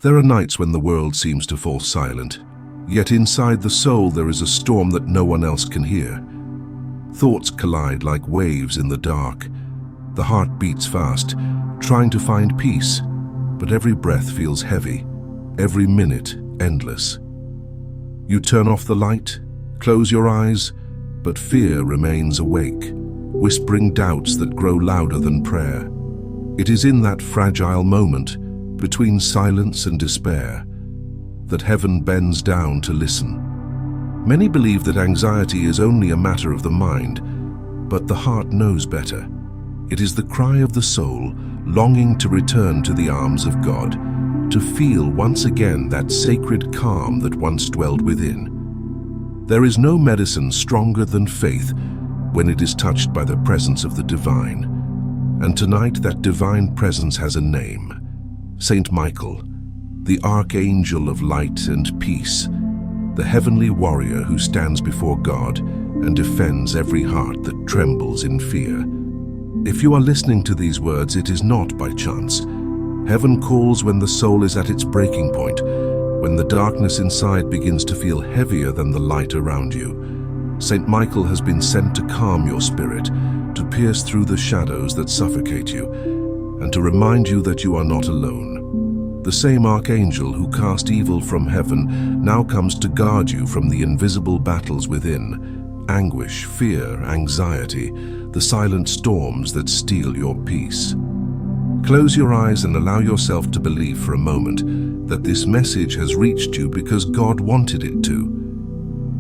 There are nights when the world seems to fall silent, yet inside the soul there is a storm that no one else can hear. Thoughts collide like waves in the dark. The heart beats fast, trying to find peace, but every breath feels heavy, every minute endless. You turn off the light, close your eyes, but fear remains awake, whispering doubts that grow louder than prayer. It is in that fragile moment, between silence and despair, that heaven bends down to listen. Many believe that anxiety is only a matter of the mind, but the heart knows better. It is the cry of the soul, longing to return to the arms of God, to feel once again that sacred calm that once dwelled within. There is no medicine stronger than faith when it is touched by the presence of the divine. And tonight that divine presence has a name: Saint Michael, the Archangel of light and peace, the heavenly warrior who stands before God and defends every heart that trembles in fear. If you are listening to these words, it is not by chance. Heaven calls when the soul is at its breaking point, when the darkness inside begins to feel heavier than the light around you. Saint Michael has been sent to calm your spirit, to pierce through the shadows that suffocate you, and to remind you that you are not alone. The same archangel who cast evil from heaven now comes to guard you from the invisible battles within: anguish, fear, anxiety, the silent storms that steal your peace. Close your eyes and allow yourself to believe for a moment that this message has reached you because God wanted it to.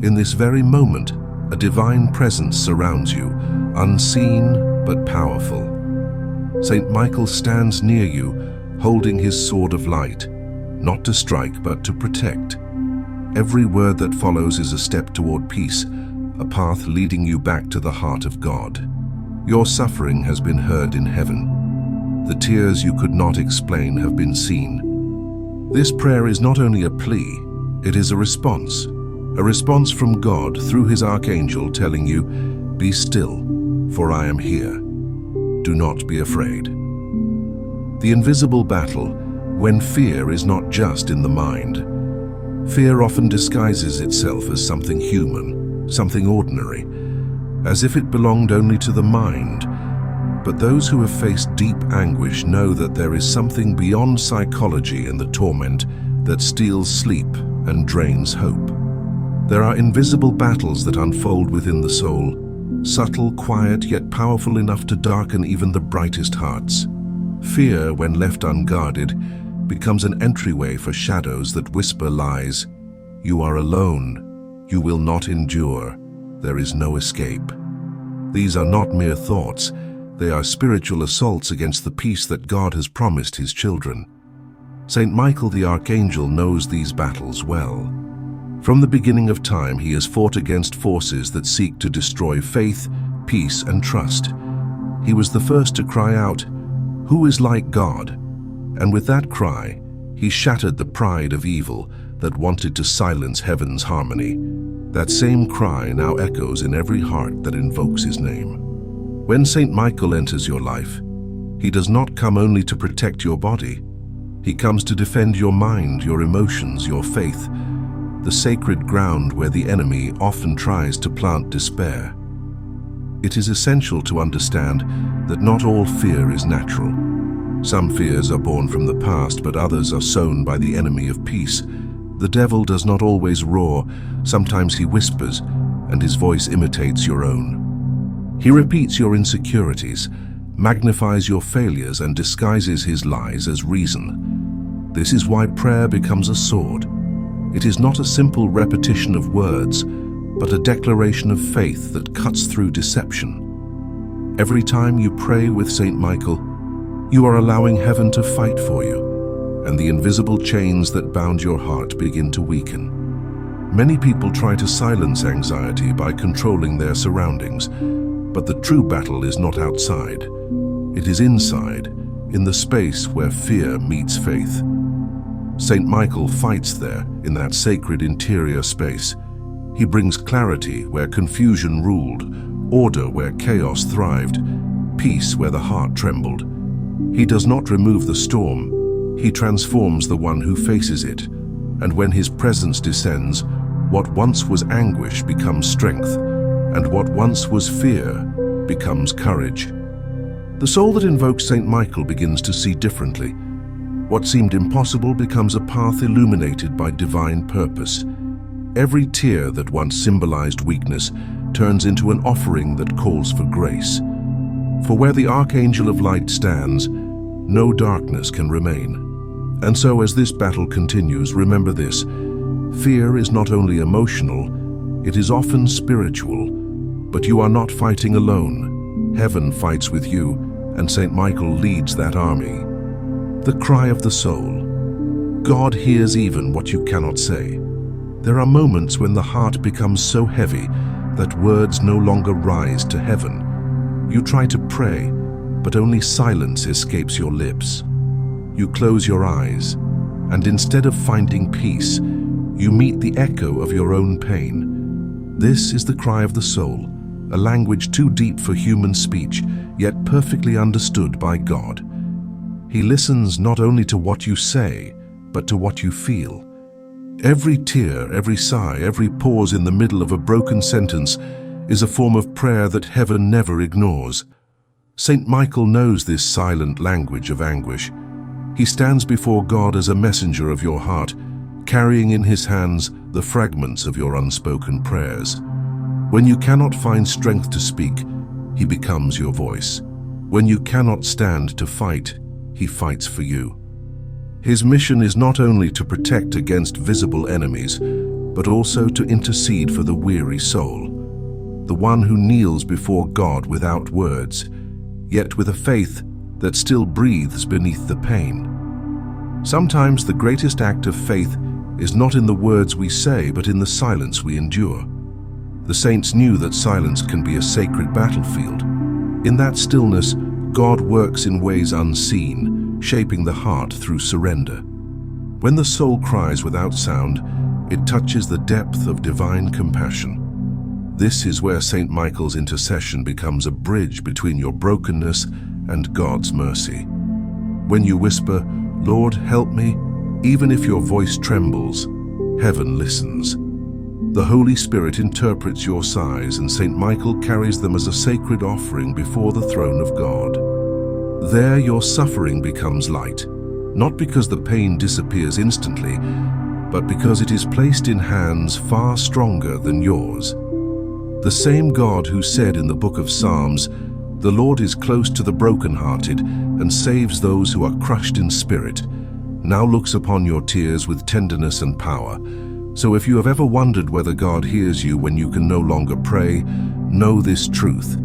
In this very moment, a divine presence surrounds you, unseen but powerful. Saint Michael stands near you, holding his sword of light, not to strike but to protect. Every word that follows is a step toward peace, a path leading you back to the heart of God. Your suffering has been heard in heaven. The tears you could not explain have been seen. This prayer is not only a plea, it is a response from God through his archangel telling you, "Be still, for I am here. Do not be afraid." The invisible battle, when fear is not just in the mind. Fear often disguises itself as something human, something ordinary, as if it belonged only to the mind. But those who have faced deep anguish know that there is something beyond psychology and the torment that steals sleep and drains hope. There are invisible battles that unfold within the soul, subtle, quiet, yet powerful enough to darken even the brightest hearts. Fear, when left unguarded, becomes an entryway for shadows that whisper lies. You are alone. You will not endure. There is no escape. These are not mere thoughts. They are spiritual assaults against the peace that God has promised his children. Saint Michael the Archangel knows these battles well. From the beginning of time, he has fought against forces that seek to destroy faith, peace, and trust. He was the first to cry out, "Who is like God?" And with that cry, he shattered the pride of evil that wanted to silence heaven's harmony. That same cry now echoes in every heart that invokes his name. When Saint Michael enters your life, he does not come only to protect your body. He comes to defend your mind, your emotions, your faith, the sacred ground where the enemy often tries to plant despair. It is essential to understand that not all fear is natural. Some fears are born from the past, but others are sown by the enemy of peace. The devil does not always roar. Sometimes he whispers, and his voice imitates your own. He repeats your insecurities, magnifies your failures, and disguises his lies as reason. This is why prayer becomes a sword. It is not a simple repetition of words, but a declaration of faith that cuts through deception. Every time you pray with Saint Michael, you are allowing heaven to fight for you, and the invisible chains that bound your heart begin to weaken. Many people try to silence anxiety by controlling their surroundings, but the true battle is not outside. It is inside, in the space where fear meets faith. Saint Michael fights there, in that sacred interior space. He brings clarity where confusion ruled, order where chaos thrived, peace where the heart trembled. He does not remove the storm, He transforms the one who faces it, and when his presence descends, what once was anguish becomes strength, and what once was fear becomes courage. The soul that invokes Saint Michael begins to see differently. What seemed impossible becomes a path illuminated by divine purpose. Every tear that once symbolized weakness turns into an offering that calls for grace. For where the Archangel of Light stands, no darkness can remain. And so as this battle continues, remember this: fear is not only emotional, it is often spiritual. But you are not fighting alone. Heaven fights with you, and Saint Michael leads that army. The cry of the soul. God hears even what you cannot say. There are moments when the heart becomes so heavy that words no longer rise to heaven. You try to pray, but only silence escapes your lips. You close your eyes, and instead of finding peace, you meet the echo of your own pain. This is the cry of the soul, a language too deep for human speech, yet perfectly understood by God. He listens not only to what you say, but to what you feel. Every tear, every sigh, every pause in the middle of a broken sentence is a form of prayer that heaven never ignores. Saint Michael knows this silent language of anguish. He stands before God as a messenger of your heart, carrying in his hands the fragments of your unspoken prayers. When you cannot find strength to speak, he becomes your voice. When you cannot stand to fight, he fights for you. His mission is not only to protect against visible enemies, but also to intercede for the weary soul, the one who kneels before God without words, yet with a faith that still breathes beneath the pain. Sometimes the greatest act of faith is not in the words we say, but in the silence we endure. The saints knew that silence can be a sacred battlefield. In that stillness, God works in ways unseen, shaping the heart through surrender. When the soul cries without sound, it touches the depth of divine compassion. This is where Saint Michael's intercession becomes a bridge between your brokenness and God's mercy. When you whisper, "Lord, help me," even if your voice trembles, heaven listens. The Holy Spirit interprets your sighs, and Saint Michael carries them as a sacred offering before the throne of God. There your suffering becomes light, not because the pain disappears instantly, but because it is placed in hands far stronger than yours. The same God who said in the book of Psalms, "The Lord is close to the brokenhearted and saves those who are crushed in spirit," now looks upon your tears with tenderness and power. So if you have ever wondered whether God hears you when you can no longer pray, know this truth: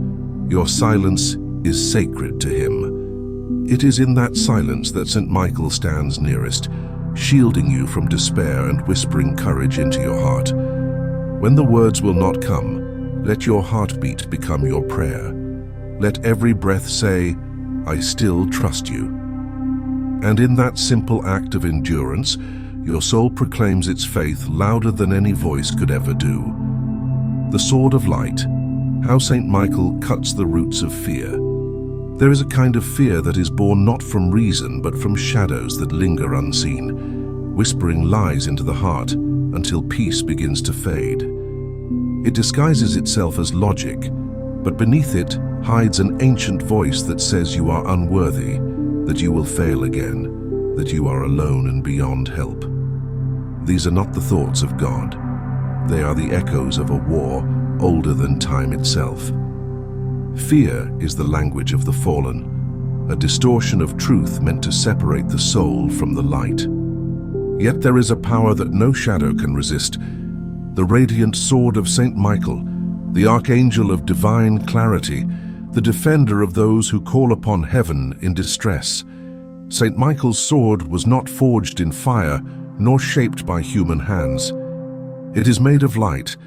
your silence is sacred to him. It is in that silence that Saint Michael stands nearest, shielding you from despair and whispering courage into your heart. When the words will not come, let your heartbeat become your prayer. Let every breath say, "I still trust you." And in that simple act of endurance, your soul proclaims its faith louder than any voice could ever do. The sword of light, how Saint Michael cuts the roots of fear. There is a kind of fear that is born not from reason, but from shadows that linger unseen, whispering lies into the heart until peace begins to fade. It disguises itself as logic, but beneath it hides an ancient voice that says you are unworthy, that you will fail again, that you are alone and beyond help. These are not the thoughts of God. They are the echoes of a war older than time itself. Fear is the language of the fallen, a distortion of truth meant to separate the soul from the light. Yet there is a power that no shadow can resist, the radiant sword of Saint Michael, the Archangel of divine clarity, the defender of those who call upon heaven in distress. Saint Michael's sword was not forged in fire, nor shaped by human hands. It is made of light,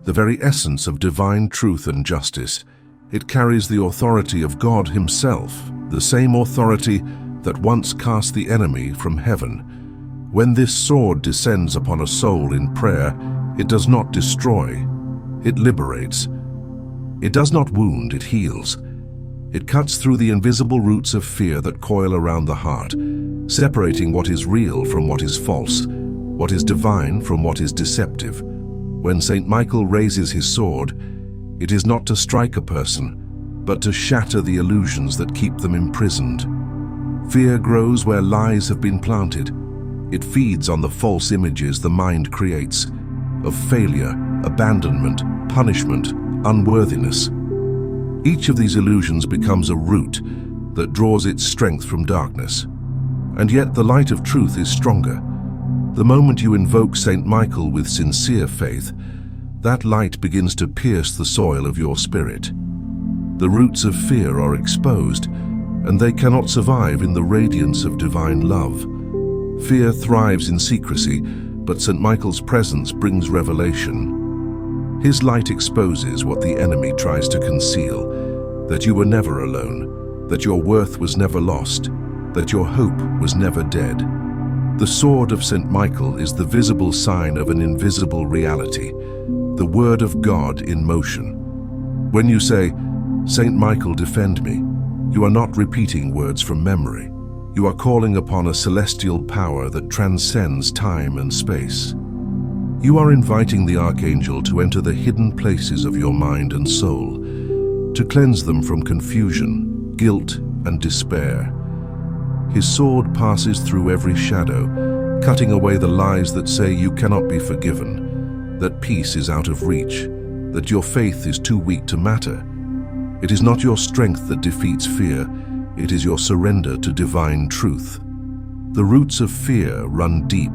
the very essence of divine truth and justice. It carries the authority of God himself, the same authority that once cast the enemy from heaven. When this sword descends upon a soul in prayer, it does not destroy, it liberates. It does not wound, it heals. It cuts through the invisible roots of fear that coil around the heart, separating what is real from what is false, what is divine from what is deceptive. When Saint Michael raises his sword, it is not to strike a person, but to shatter the illusions that keep them imprisoned. Fear grows where lies have been planted. It feeds on the false images the mind creates of failure, abandonment, punishment, unworthiness. Each of these illusions becomes a root that draws its strength from darkness. And yet the light of truth is stronger. The moment you invoke Saint Michael with sincere faith, that light begins to pierce the soil of your spirit. The roots of fear are exposed, and they cannot survive in the radiance of divine love. Fear thrives in secrecy, but Saint Michael's presence brings revelation. His light exposes what the enemy tries to conceal, that you were never alone, that your worth was never lost, that your hope was never dead. The sword of Saint Michael is the visible sign of an invisible reality, the word of God in motion. When you say, "Saint Michael, defend me," you are not repeating words from memory. You are calling upon a celestial power that transcends time and space. You are inviting the Archangel to enter the hidden places of your mind and soul, to cleanse them from confusion, guilt, and despair. His sword passes through every shadow, cutting away the lies that say you cannot be forgiven, that peace is out of reach, that your faith is too weak to matter. It is not your strength that defeats fear, it is your surrender to divine truth. The roots of fear run deep,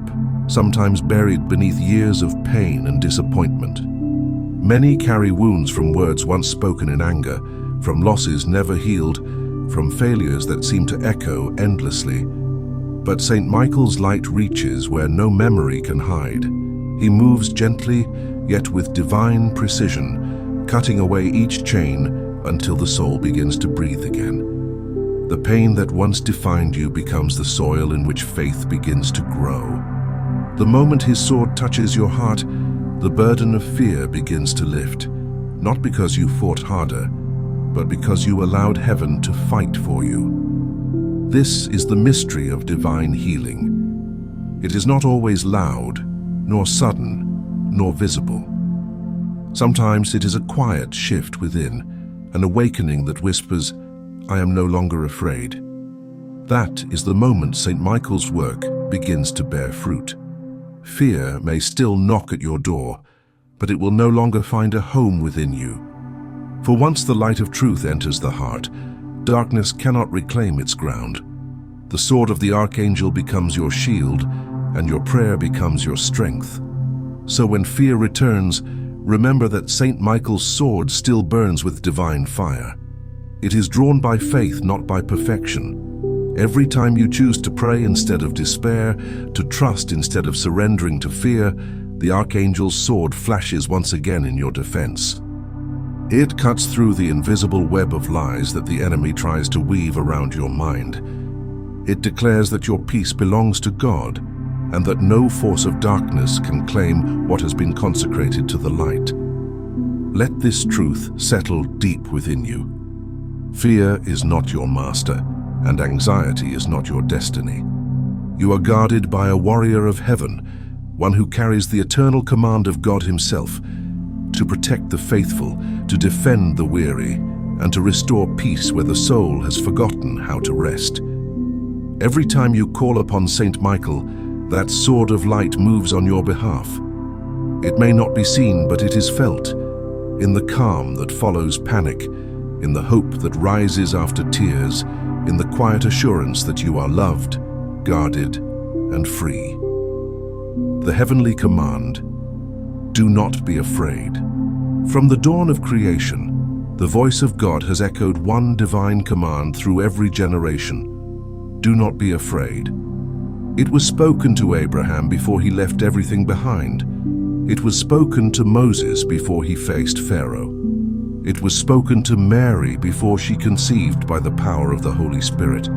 sometimes buried beneath years of pain and disappointment. Many carry wounds from words once spoken in anger, from losses never healed, from failures that seem to echo endlessly. But Saint Michael's light reaches where no memory can hide. He moves gently, yet with divine precision, cutting away each chain until the soul begins to breathe again. The pain that once defined you becomes the soil in which faith begins to grow. The moment his sword touches your heart, the burden of fear begins to lift, not because you fought harder, but because you allowed heaven to fight for you. This is the mystery of divine healing. It is not always loud, nor sudden, nor visible. Sometimes it is a quiet shift within, an awakening that whispers, "I am no longer afraid." That is the moment Saint Michael's work begins to bear fruit. Fear may still knock at your door, but it will no longer find a home within you. For once the light of truth enters the heart, darkness cannot reclaim its ground. The sword of the Archangel becomes your shield, and your prayer becomes your strength. So when fear returns, remember that Saint Michael's sword still burns with divine fire. It is drawn by faith, not by perfection. Every time you choose to pray instead of despair, to trust instead of surrendering to fear, the Archangel's sword flashes once again in your defense. It cuts through the invisible web of lies that the enemy tries to weave around your mind. It declares that your peace belongs to God, and that no force of darkness can claim what has been consecrated to the light. Let this truth settle deep within you. Fear is not your master, and anxiety is not your destiny. You are guarded by a warrior of heaven, one who carries the eternal command of God himself, to protect the faithful, to defend the weary, and to restore peace where the soul has forgotten how to rest. Every time you call upon Saint Michael, that sword of light moves on your behalf. It may not be seen, but it is felt, in the calm that follows panic, in the hope that rises after tears, in the quiet assurance that you are loved, guarded, and free. The heavenly command, "Do not be afraid." From the dawn of creation, the voice of God has echoed one divine command through every generation: do not be afraid. It was spoken to Abraham before he left everything behind. It was spoken to Moses before he faced Pharaoh. It was spoken to Mary before she conceived by the power of the Holy Spirit.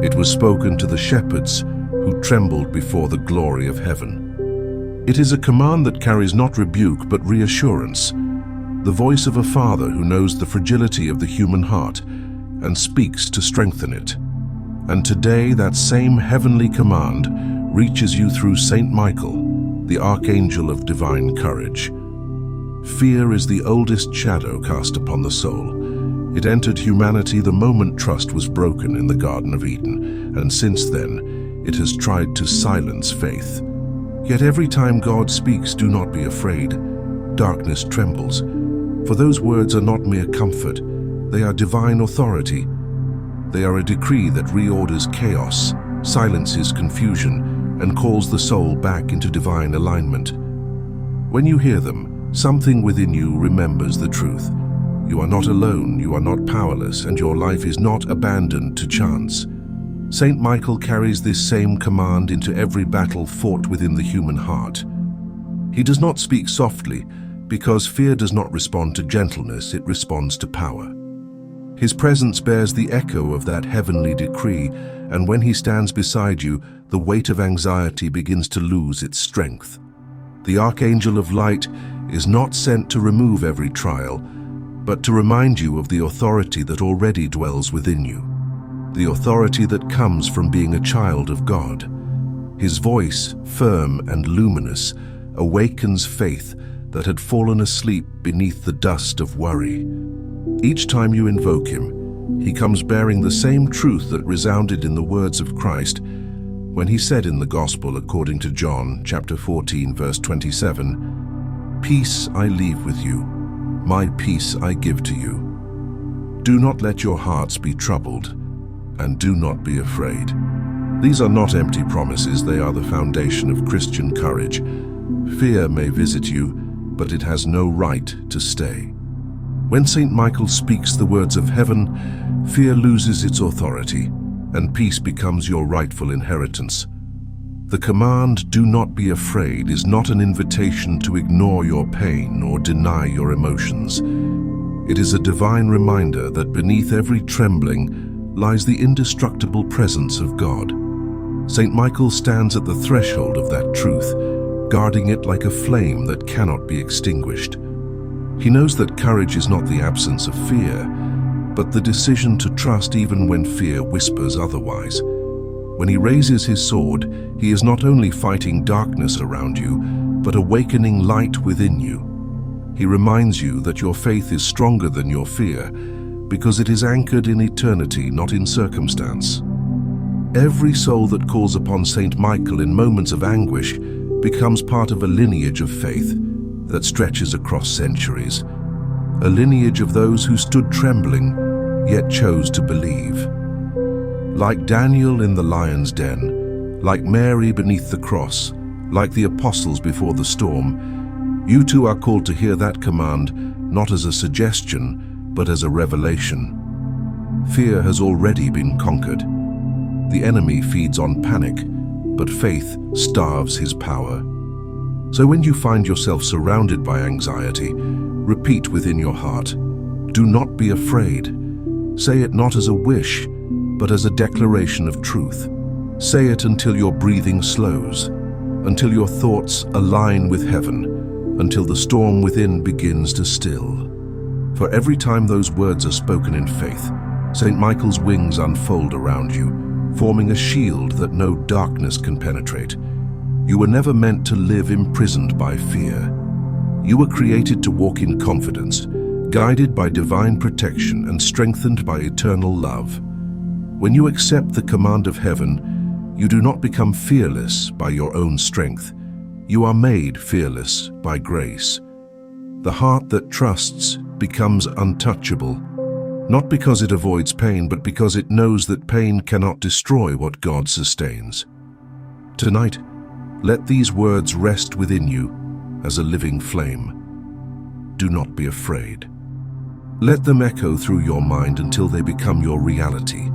It was spoken to the shepherds who trembled before the glory of heaven. It is a command that carries not rebuke but reassurance, the voice of a father who knows the fragility of the human heart and speaks to strengthen it. And today that same heavenly command reaches you through Saint Michael, the Archangel of divine courage. Fear is the oldest shadow cast upon the soul. It entered humanity the moment trust was broken in the Garden of Eden, and since then, it has tried to silence faith. Yet every time God speaks, do not be afraid. Darkness trembles, for those words are not mere comfort. They are divine authority. They are a decree that reorders chaos, silences confusion, and calls the soul back into divine alignment. When you hear them, something within you remembers the truth. You are not alone, you are not powerless, and your life is not abandoned to chance. Saint Michael carries this same command into every battle fought within the human heart. He does not speak softly, because fear does not respond to gentleness, it responds to power. His presence bears the echo of that heavenly decree, and when he stands beside you, the weight of anxiety begins to lose its strength. The Archangel of Light is not sent to remove every trial, but to remind you of the authority that already dwells within you, the authority that comes from being a child of God. His voice, firm and luminous, awakens faith that had fallen asleep beneath the dust of worry. Each time you invoke him, he comes bearing the same truth that resounded in the words of Christ when he said in the Gospel according to John chapter 14 verse 27, "Peace I leave with you, my peace I give to you. Do not let your hearts be troubled, and do not be afraid." These are not empty promises, they are the foundation of Christian courage. Fear may visit you, but it has no right to stay. When Saint Michael speaks the words of heaven, fear loses its authority, and peace becomes your rightful inheritance. The command, "Do not be afraid," is not an invitation to ignore your pain or deny your emotions. It is a divine reminder that beneath every trembling lies the indestructible presence of God. Saint Michael stands at the threshold of that truth, guarding it like a flame that cannot be extinguished. He knows that courage is not the absence of fear, but the decision to trust even when fear whispers otherwise. When he raises his sword, he is not only fighting darkness around you, but awakening light within you. He reminds you that your faith is stronger than your fear, because it is anchored in eternity, not in circumstance. Every soul that calls upon Saint Michael in moments of anguish becomes part of a lineage of faith that stretches across centuries, a lineage of those who stood trembling, yet chose to believe. Like Daniel in the lion's den, like Mary beneath the cross, like the apostles before the storm, you too are called to hear that command not as a suggestion, but as a revelation. Fear has already been conquered. The enemy feeds on panic, but faith starves his power. So when you find yourself surrounded by anxiety, repeat within your heart, "Do not be afraid." Say it not as a wish, but as a declaration of truth. Say it until your breathing slows, until your thoughts align with heaven, until the storm within begins to still. For every time those words are spoken in faith, Saint Michael's wings unfold around you, forming a shield that no darkness can penetrate. You were never meant to live imprisoned by fear. You were created to walk in confidence, guided by divine protection and strengthened by eternal love. When you accept the command of heaven, you do not become fearless by your own strength. You are made fearless by grace. The heart that trusts becomes untouchable, not because it avoids pain, but because it knows that pain cannot destroy what God sustains. Tonight, let these words rest within you as a living flame. Do not be afraid. Let them echo through your mind until they become your reality.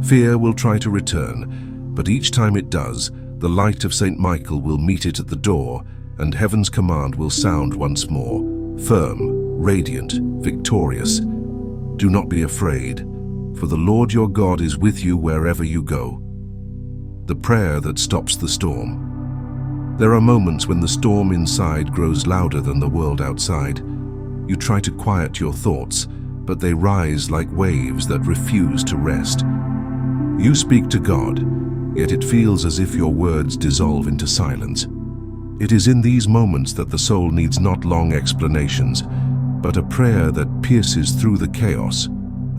Fear will try to return, but each time it does, the light of Saint Michael will meet it at the door, and heaven's command will sound once more, firm, radiant, victorious. Do not be afraid, for the Lord your God is with you wherever you go. The prayer that stops the storm. There are moments when the storm inside grows louder than the world outside. You try to quiet your thoughts, but they rise like waves that refuse to rest. You speak to God, yet it feels as if your words dissolve into silence. It is in these moments that the soul needs not long explanations, but a prayer that pierces through the chaos,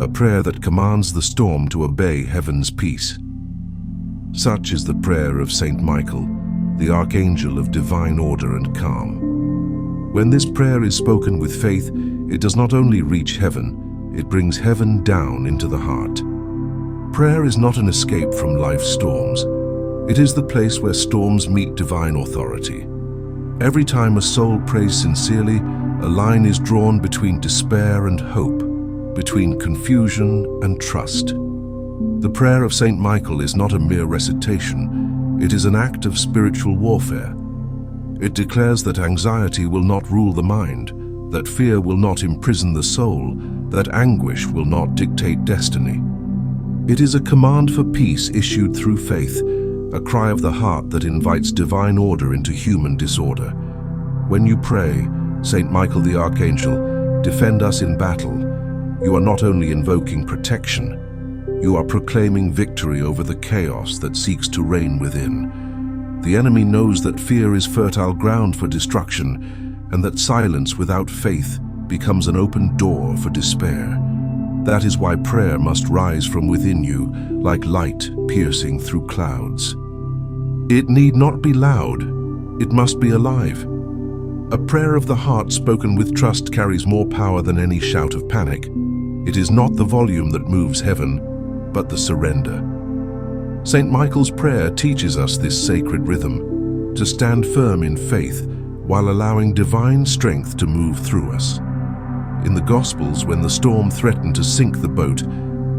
a prayer that commands the storm to obey heaven's peace. Such is the prayer of Saint Michael, the Archangel of divine order and calm. When this prayer is spoken with faith, it does not only reach heaven, it brings heaven down into the heart. Prayer is not an escape from life's storms. It is the place where storms meet divine authority. Every time a soul prays sincerely, a line is drawn between despair and hope, between confusion and trust. The prayer of Saint Michael is not a mere recitation. It is an act of spiritual warfare. It declares that anxiety will not rule the mind, that fear will not imprison the soul, that anguish will not dictate destiny. It is a command for peace issued through faith, a cry of the heart that invites divine order into human disorder. When you pray, Saint Michael the Archangel, defend us in battle, you are not only invoking protection, you are proclaiming victory over the chaos that seeks to reign within. The enemy knows that fear is fertile ground for destruction, and that silence without faith becomes an open door for despair. That is why prayer must rise from within you, like light piercing through clouds. It need not be loud, it must be alive. A prayer of the heart spoken with trust carries more power than any shout of panic. It is not the volume that moves heaven, but the surrender. Saint Michael's prayer teaches us this sacred rhythm, to stand firm in faith while allowing divine strength to move through us. In the Gospels, when the storm threatened to sink the boat,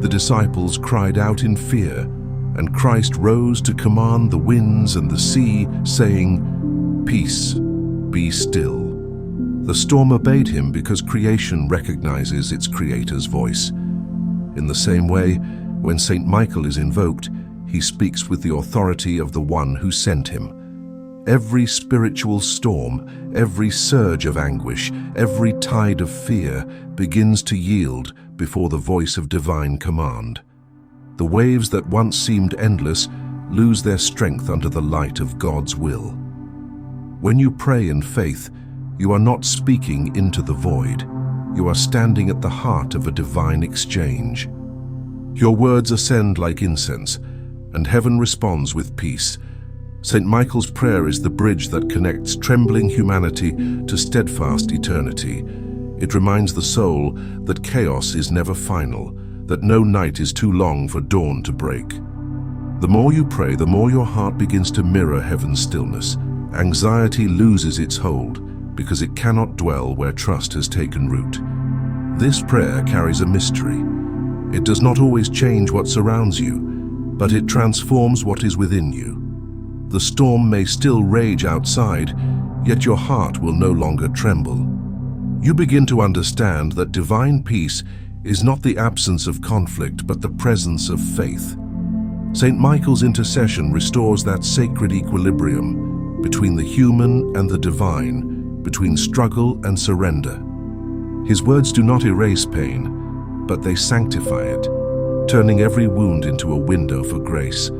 the disciples cried out in fear, and Christ rose to command the winds and the sea, saying, "Peace, be still." The storm obeyed him because creation recognizes its Creator's voice. In the same way, when Saint Michael is invoked, he speaks with the authority of the one who sent him. Every spiritual storm, every surge of anguish, every tide of fear begins to yield before the voice of divine command. The waves that once seemed endless lose their strength under the light of God's will. When you pray in faith, you are not speaking into the void. You are standing at the heart of a divine exchange. Your words ascend like incense, and heaven responds with peace. Saint Michael's prayer is the bridge that connects trembling humanity to steadfast eternity. It reminds the soul that chaos is never final, that no night is too long for dawn to break. The more you pray, the more your heart begins to mirror heaven's stillness. Anxiety loses its hold because it cannot dwell where trust has taken root. This prayer carries a mystery. It does not always change what surrounds you, but it transforms what is within you. The storm may still rage outside, yet your heart will no longer tremble. You begin to understand that divine peace is not the absence of conflict, but the presence of faith. Saint Michael's intercession restores that sacred equilibrium between the human and the divine, between struggle and surrender. His words do not erase pain, but they sanctify it, turning every wound into a window for grace.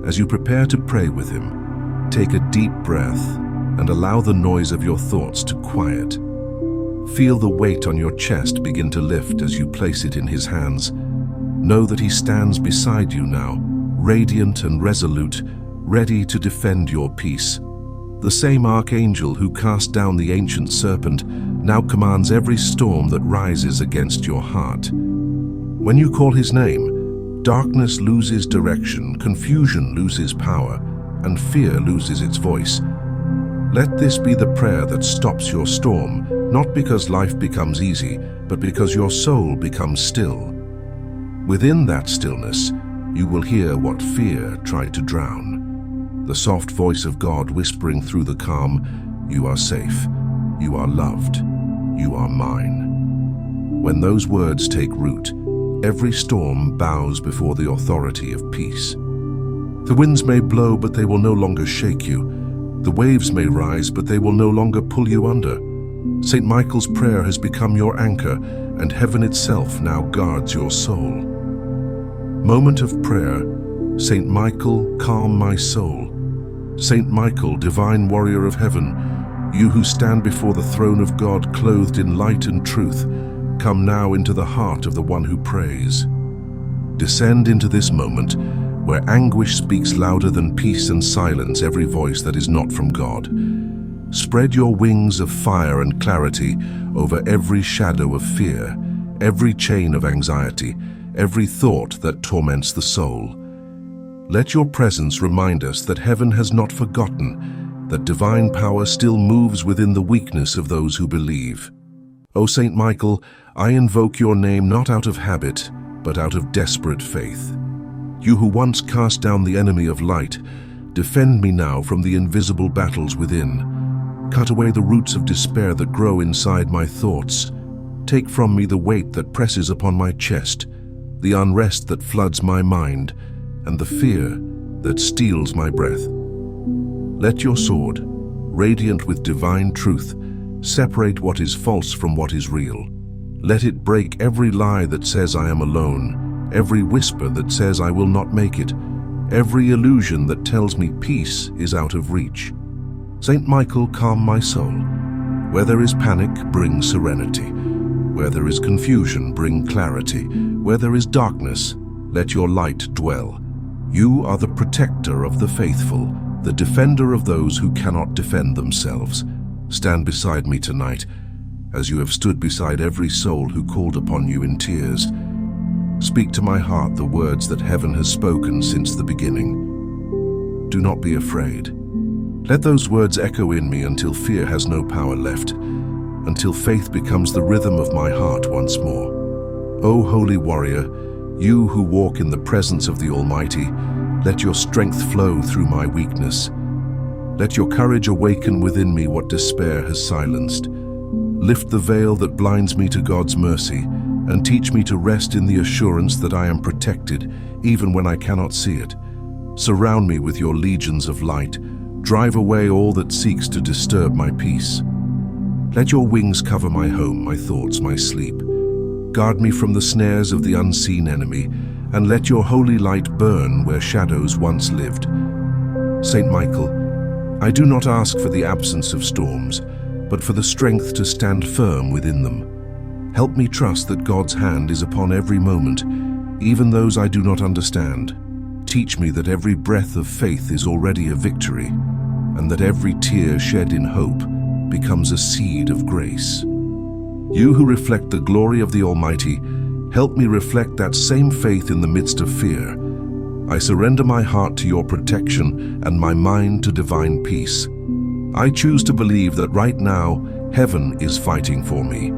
As you prepare to pray with him, take a deep breath and allow the noise of your thoughts to quiet. Feel the weight on your chest begin to lift as you place it in his hands. Know that he stands beside you now, radiant and resolute, ready to defend your peace. The same archangel who cast down the ancient serpent now commands every storm that rises against your heart. When you call his name, darkness loses direction, confusion loses power, and fear loses its voice. Let this be the prayer that stops your storm, not because life becomes easy, but because your soul becomes still. Within that stillness, you will hear what fear tried to drown. The soft voice of God whispering through the calm, "You are safe, you are loved, you are mine." When those words take root, every storm bows before the authority of peace. The winds may blow, but they will no longer shake you. The waves may rise, but they will no longer pull you under. Saint Michael's prayer has become your anchor, and heaven itself now guards your soul. Moment of prayer. Saint Michael, calm my soul. Saint Michael, divine warrior of heaven, you who stand before the throne of God clothed in light and truth, come now into the heart of the one who prays. Descend into this moment where anguish speaks louder than peace and silence every voice that is not from God. Spread your wings of fire and clarity over every shadow of fear, every chain of anxiety, every thought that torments the soul. Let your presence remind us that heaven has not forgotten, that divine power still moves within the weakness of those who believe. O Saint Michael, I invoke your name not out of habit, but out of desperate faith. You who once cast down the enemy of light, defend me now from the invisible battles within. Cut away the roots of despair that grow inside my thoughts. Take from me the weight that presses upon my chest, the unrest that floods my mind, and the fear that steals my breath. Let your sword, radiant with divine truth, separate what is false from what is real. Let it break every lie that says I am alone, every whisper that says I will not make it, every illusion that tells me peace is out of reach. Saint Michael, calm my soul. Where there is panic, bring serenity. Where there is confusion, bring clarity. Where there is darkness, let your light dwell. You are the protector of the faithful, the defender of those who cannot defend themselves. Stand beside me tonight, as you have stood beside every soul who called upon you in tears. Speak to my heart the words that heaven has spoken since the beginning. Do not be afraid. Let those words echo in me until fear has no power left, until faith becomes the rhythm of my heart once more. O holy warrior, you who walk in the presence of the Almighty, let your strength flow through my weakness. Let your courage awaken within me what despair has silenced. Lift the veil that blinds me to God's mercy, and teach me to rest in the assurance that I am protected, even when I cannot see it. Surround me with your legions of light. Drive away all that seeks to disturb my peace. Let your wings cover my home, my thoughts, my sleep. Guard me from the snares of the unseen enemy, and let your holy light burn where shadows once lived. Saint Michael, I do not ask for the absence of storms, but for the strength to stand firm within them. Help me trust that God's hand is upon every moment, even those I do not understand. Teach me that every breath of faith is already a victory, and that every tear shed in hope becomes a seed of grace. You who reflect the glory of the Almighty, help me reflect that same faith in the midst of fear. I surrender my heart to your protection and my mind to divine peace. I choose to believe that right now, heaven is fighting for me.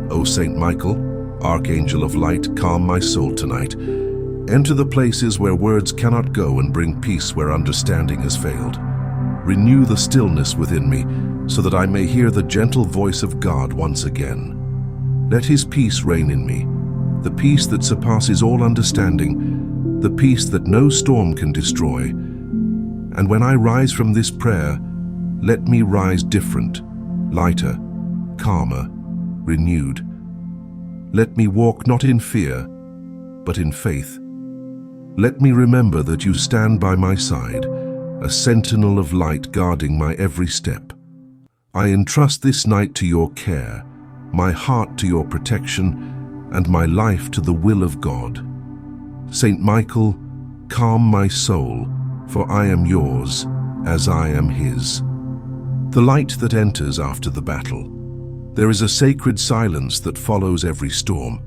O Saint Michael, Archangel of light, calm my soul tonight. Enter the places where words cannot go and bring peace where understanding has failed. Renew the stillness within me so that I may hear the gentle voice of God once again. Let his peace reign in me, the peace that surpasses all understanding, the peace that no storm can destroy. And when I rise from this prayer, let me rise different, lighter, calmer, renewed. Let me walk not in fear, but in faith. Let me remember that you stand by my side, a sentinel of light guarding my every step. I entrust this night to your care, my heart to your protection, and my life to the will of God. Saint Michael, calm my soul, for I am yours, as I am his. The light that enters after the battle. There is a sacred silence that follows every storm.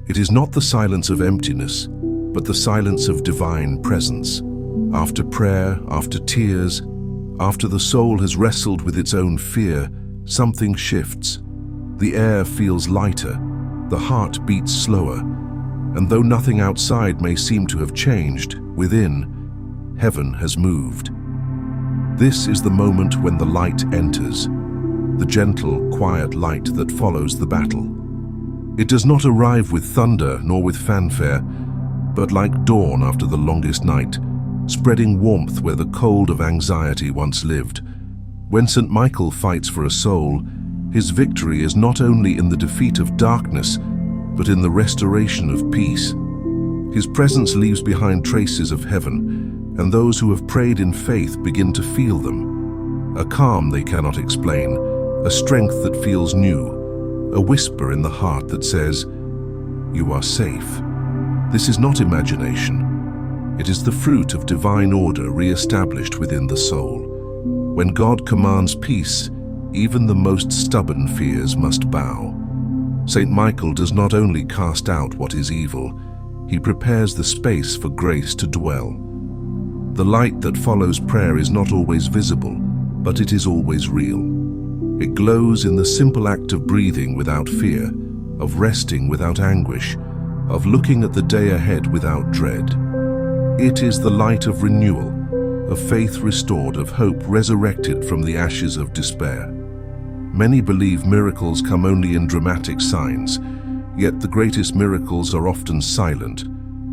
It is not the silence of emptiness, but the silence of divine presence. After prayer, after tears, after the soul has wrestled with its own fear, something shifts. The air feels lighter, the heart beats slower, and though nothing outside may seem to have changed, within, heaven has moved. This is the moment when the light enters, the gentle, quiet light that follows the battle. It does not arrive with thunder nor with fanfare, but like dawn after the longest night, spreading warmth where the cold of anxiety once lived. When Saint Michael fights for a soul, his victory is not only in the defeat of darkness, but in the restoration of peace. His presence leaves behind traces of heaven, and those who have prayed in faith begin to feel them. A calm they cannot explain, a strength that feels new, a whisper in the heart that says, "You are safe." This is not imagination. It is the fruit of divine order re-established within the soul. When God commands peace, even the most stubborn fears must bow. Saint Michael does not only cast out what is evil, he prepares the space for grace to dwell. The light that follows prayer is not always visible, but it is always real. It glows in the simple act of breathing without fear, of resting without anguish, of looking at the day ahead without dread. It is the light of renewal, of faith restored, of hope resurrected from the ashes of despair. Many believe miracles come only in dramatic signs, yet the greatest miracles are often silent.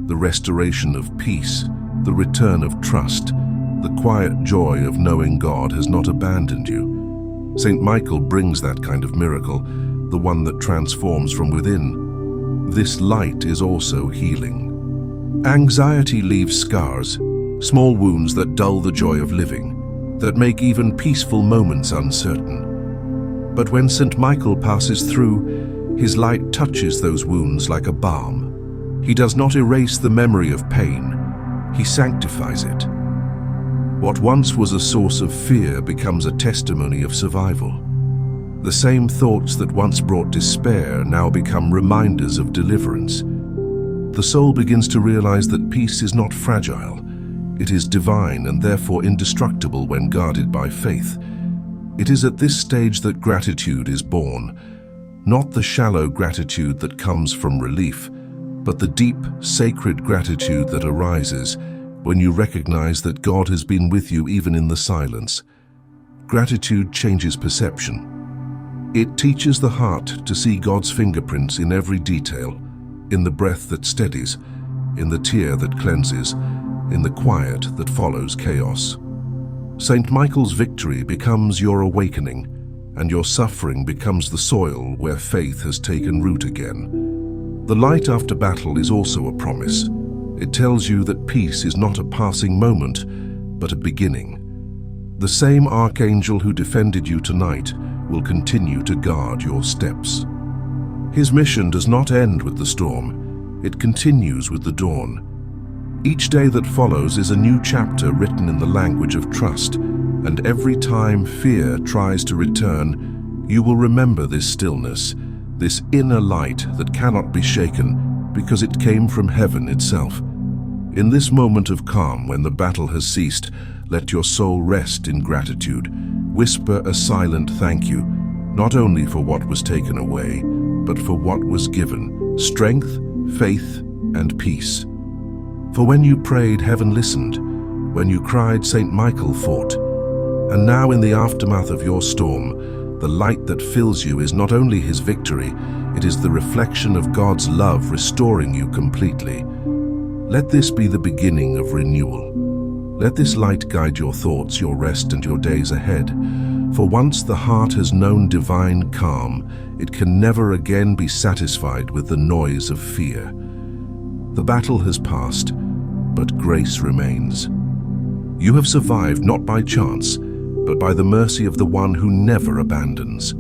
The restoration of peace, the return of trust, the quiet joy of knowing God has not abandoned you. Saint Michael brings that kind of miracle, the one that transforms from within. This light is also healing. Anxiety leaves scars, small wounds that dull the joy of living, that make even peaceful moments uncertain. But when Saint Michael passes through, his light touches those wounds like a balm. He does not erase the memory of pain, he sanctifies it. What once was a source of fear becomes a testimony of survival. The same thoughts that once brought despair now become reminders of deliverance. The soul begins to realize that peace is not fragile. It is divine and therefore indestructible when guarded by faith. It is at this stage that gratitude is born, not the shallow gratitude that comes from relief, but the deep, sacred gratitude that arises when you recognize that God has been with you even in the silence. Gratitude changes perception. It teaches the heart to see God's fingerprints in every detail, in the breath that steadies, in the tear that cleanses, in the quiet that follows chaos. Saint Michael's victory becomes your awakening, and your suffering becomes the soil where faith has taken root again. The light after battle is also a promise. It tells you that peace is not a passing moment, but a beginning. The same Archangel who defended you tonight will continue to guard your steps. His mission does not end with the storm, it continues with the dawn. Each day that follows is a new chapter written in the language of trust, and every time fear tries to return, you will remember this stillness, this inner light that cannot be shaken because it came from heaven itself. In this moment of calm, when the battle has ceased, let your soul rest in gratitude. Whisper a silent thank you, not only for what was taken away, but for what was given: strength, faith, and peace. For when you prayed, heaven listened. When you cried, Saint Michael fought. And now in the aftermath of your storm, the light that fills you is not only his victory, it is the reflection of God's love restoring you completely. Let this be the beginning of renewal. Let this light guide your thoughts, your rest, and your days ahead. For once the heart has known divine calm, it can never again be satisfied with the noise of fear. The battle has passed, but grace remains. You have survived not by chance, but by the mercy of the one who never abandons.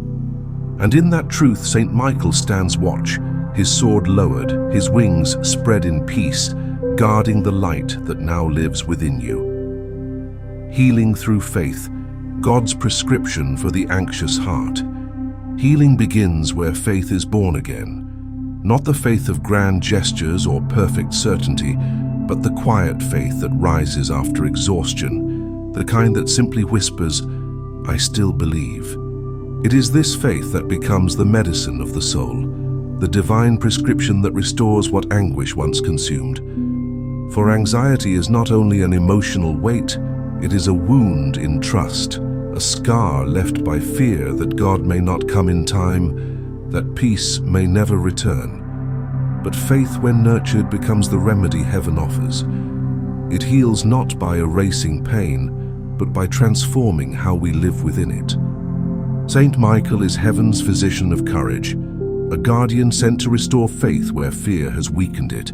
And in that truth, Saint Michael stands watch, his sword lowered, his wings spread in peace, guarding the light that now lives within you. Healing through faith, God's prescription for the anxious heart. Healing begins where faith is born again. Not the faith of grand gestures or perfect certainty, but the quiet faith that rises after exhaustion, the kind that simply whispers, "I still believe." It is this faith that becomes the medicine of the soul, the divine prescription that restores what anguish once consumed. For anxiety is not only an emotional weight, it is a wound in trust, a scar left by fear that God may not come in time, that peace may never return. But faith, when nurtured, becomes the remedy heaven offers. It heals not by erasing pain, but by transforming how we live within it. Saint Michael is heaven's physician of courage, a guardian sent to restore faith where fear has weakened it.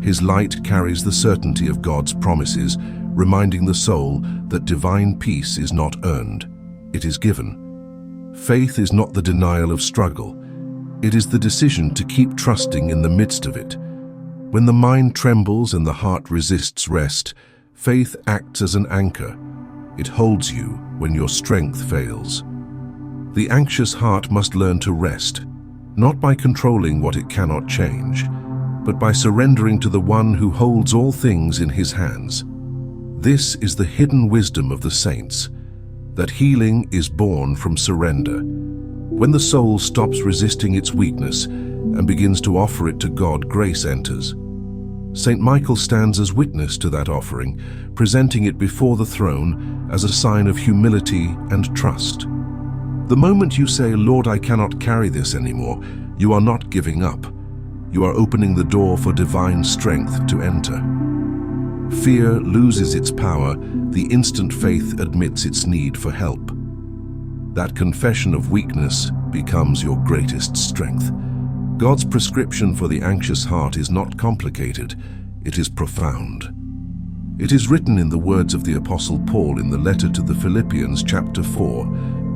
His light carries the certainty of God's promises, reminding the soul that divine peace is not earned, it is given. Faith is not the denial of struggle. It is the decision to keep trusting in the midst of it. When the mind trembles and the heart resists rest, faith acts as an anchor. It holds you when your strength fails. The anxious heart must learn to rest, not by controlling what it cannot change, but by surrendering to the one who holds all things in his hands. This is the hidden wisdom of the saints, that healing is born from surrender. When the soul stops resisting its weakness and begins to offer it to God, grace enters. Saint Michael stands as witness to that offering, presenting it before the throne as a sign of humility and trust. The moment you say, "Lord, I cannot carry this anymore," you are not giving up. You are opening the door for divine strength to enter. Fear loses its power the instant faith admits its need for help. That confession of weakness becomes your greatest strength. God's prescription for the anxious heart is not complicated, it is profound. It is written in the words of the Apostle Paul in the letter to the Philippians chapter 4,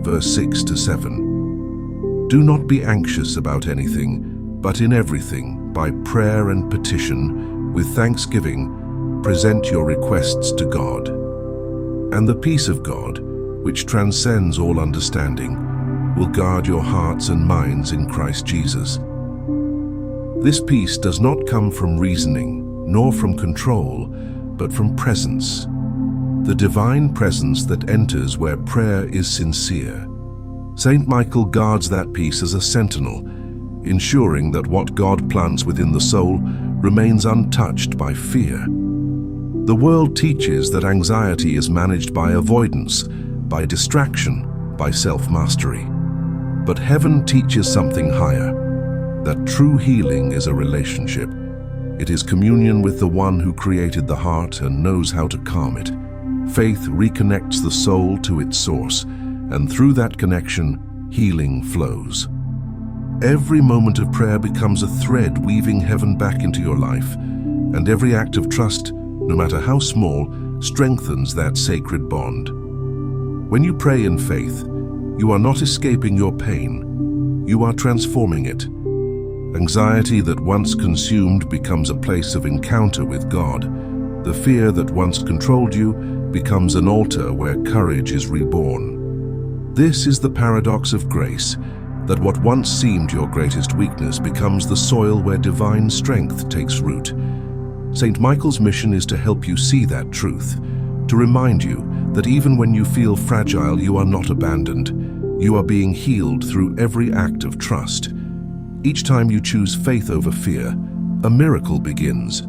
verse 6 to 7. Do not be anxious about anything, but in everything, by prayer and petition, with thanksgiving, present your requests to God. And the peace of God, which transcends all understanding, will guard your hearts and minds in Christ Jesus. This peace does not come from reasoning, nor from control, but from presence. The divine presence that enters where prayer is sincere. Saint Michael guards that peace as a sentinel, ensuring that what God plants within the soul remains untouched by fear. The world teaches that anxiety is managed by avoidance, by distraction, by self-mastery. But heaven teaches something higher, that true healing is a relationship. It is communion with the one who created the heart and knows how to calm it. Faith reconnects the soul to its source, and through that connection, healing flows. Every moment of prayer becomes a thread weaving heaven back into your life, and every act of trust, no matter how small, strengthens that sacred bond. When you pray in faith, you are not escaping your pain, you are transforming it. Anxiety that once consumed becomes a place of encounter with God. The fear that once controlled you becomes an altar where courage is reborn. This is the paradox of grace, that what once seemed your greatest weakness becomes the soil where divine strength takes root. Saint Michael's mission is to help you see that truth, to remind you that even when you feel fragile, you are not abandoned. You are being healed through every act of trust. Each time you choose faith over fear, a miracle begins.